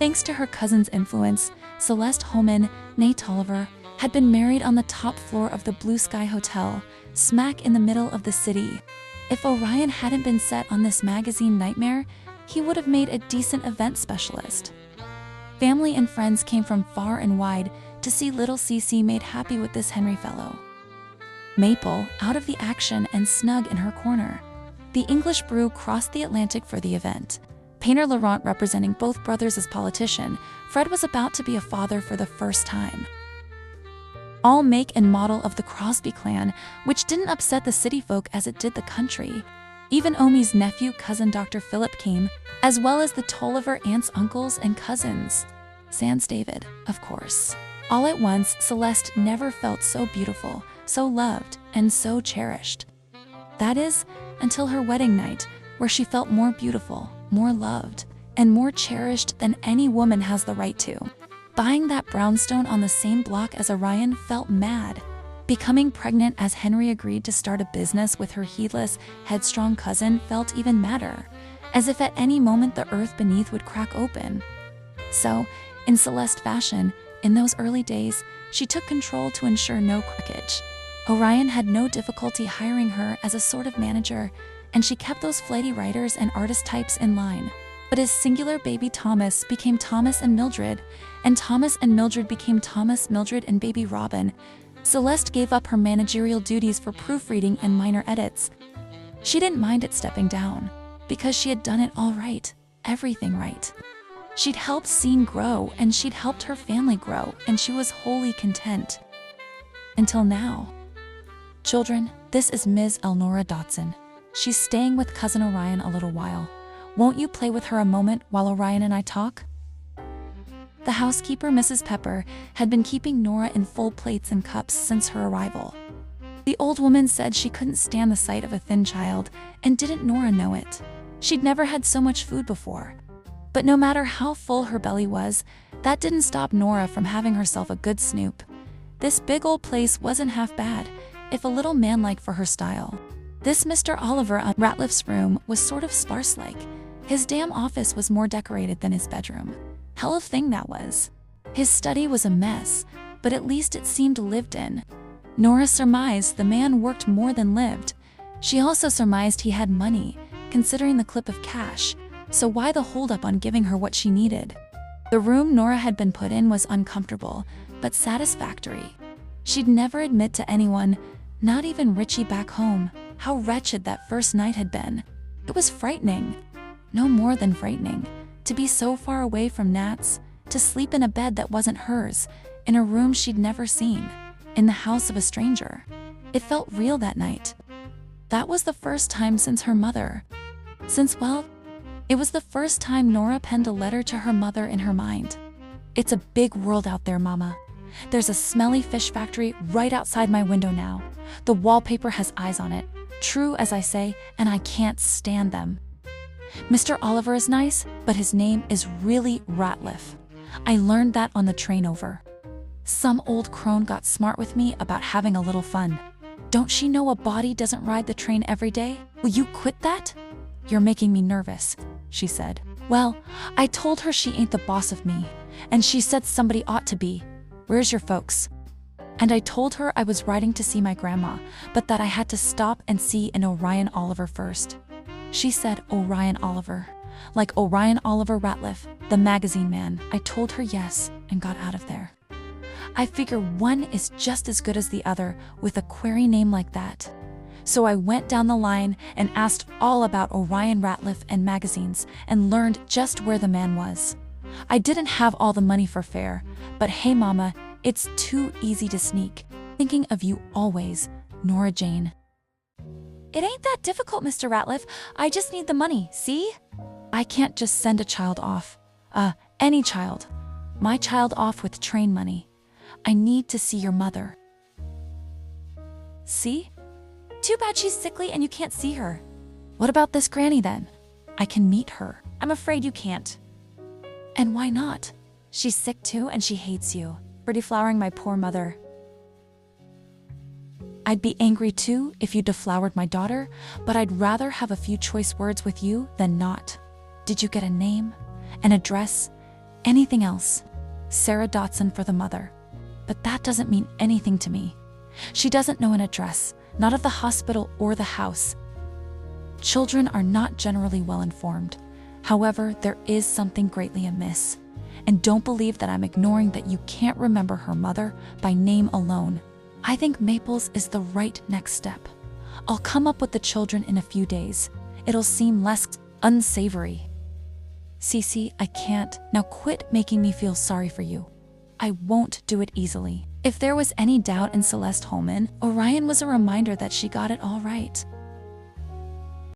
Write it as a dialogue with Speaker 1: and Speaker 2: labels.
Speaker 1: Thanks to her cousin's influence, Celeste Holman, née Tolliver, had been married on the top floor of the Blue Sky Hotel, smack in the middle of the city. If Orion hadn't been set on this magazine nightmare, he would have made a decent event specialist. Family and friends came from far and wide to see little Cece made happy with this Henry fellow. Maple, out of the action and snug in her corner. The English brew crossed the Atlantic for the event. Painter Laurent representing both brothers as politician, Fred was about to be a father for the first time. All make and model of the Crosby clan, which didn't upset the city folk as it did the country. Even Omi's nephew cousin Dr. Philip came, as well as the Tolliver aunts, uncles, and cousins. Sans David, of course. All at once, Celeste never felt so beautiful, so loved, and so cherished. That is, until her wedding night, where she felt more beautiful, more loved, and more cherished than any woman has the right to. Buying that brownstone on the same block as Orion felt mad. Becoming pregnant as Henry agreed to start a business with her heedless, headstrong cousin felt even madder, as if at any moment the earth beneath would crack open. So, in Celeste fashion, in those early days, she took control to ensure no crackage. Orion had no difficulty hiring her as a sort of manager, and she kept those flighty writers and artist types in line. But his singular baby Thomas became Thomas and Mildred, and Thomas and Mildred became Thomas, Mildred, and baby Robin. Celeste gave up her managerial duties for proofreading and minor edits. She didn't mind it stepping down, because she had done it all right, everything right. She'd helped Scene grow, and she'd helped her family grow, and she was wholly content. Until now. Children, this is Ms. Elnora Dotson. She's staying with Cousin Orion a little while. Won't you play with her a moment while Orion and I talk? The housekeeper, Mrs. Pepper, had been keeping Nora in full plates and cups since her arrival. The old woman said she couldn't stand the sight of a thin child, and didn't Nora know it? She'd never had so much food before. But no matter how full her belly was, that didn't stop Nora from having herself a good snoop. This big old place wasn't half bad, if a little manlike for her style. This Mr. Oliver on Ratliff's room was sort of sparse-like. His damn office was more decorated than his bedroom. Hell of a thing that was. His study was a mess, but at least it seemed lived in. Nora surmised the man worked more than lived. She also surmised he had money, considering the clip of cash, so why the holdup on giving her what she needed? The room Nora had been put in was uncomfortable, but satisfactory. She'd never admit to anyone, not even Richie back home, how wretched that first night had been. It was frightening. No more than frightening. To be so far away from Nat's, to sleep in a bed that wasn't hers, in a room she'd never seen, in the house of a stranger. It felt real that night. That was the first time since her mother. It was the first time Nora penned a letter to her mother in her mind. It's a big world out there, Mama. There's a smelly fish factory right outside my window now. The wallpaper has eyes on it, true as I say, and I can't stand them. Mr. Oliver is nice, but his name is really Ratliff. I learned that on the train over. Some old crone got smart with me about having a little fun. Don't she know a body doesn't ride the train every day? Will you quit that? You're making me nervous, she said. Well, I told her she ain't the boss of me, and she said somebody ought to be. Where's your folks? And I told her I was riding to see my grandma, but that I had to stop and see an Orion Oliver first. She said Orion Oliver, like Orion Oliver Ratliff, the magazine man. I told her yes and got out of there. I figure one is just as good as the other with a query name like that. So I went down the line and asked all about Orion Ratliff and magazines and learned just where the man was. I didn't have all the money for fare, but hey Mama, it's too easy to sneak. Thinking of you always, Nora Jane. It ain't that difficult, Mr. Ratliff. I just need the money, see? I can't just send a child off. Any child. My child off with train money. I need to see your mother. See? Too bad she's sickly and you can't see her. What about this granny then? I can meet her. I'm afraid you can't. And why not? She's sick too and she hates you. For deflowering my poor mother. I'd be angry too if you deflowered my daughter, but I'd rather have a few choice words with you than not. Did you get a name? An address? Anything else? Sarah Dotson for the mother. But that doesn't mean anything to me. She doesn't know an address, not of the hospital or the house. Children are not generally well informed. However, there is something greatly amiss. And don't believe that I'm ignoring that you can't remember her mother by name alone. I think Maples is the right next step. I'll come up with the children in a few days. It'll seem less unsavory. Cece, I can't. Now quit making me feel sorry for you. I won't do it easily. If there was any doubt in Celeste Holman, Orion was a reminder that she got it all right.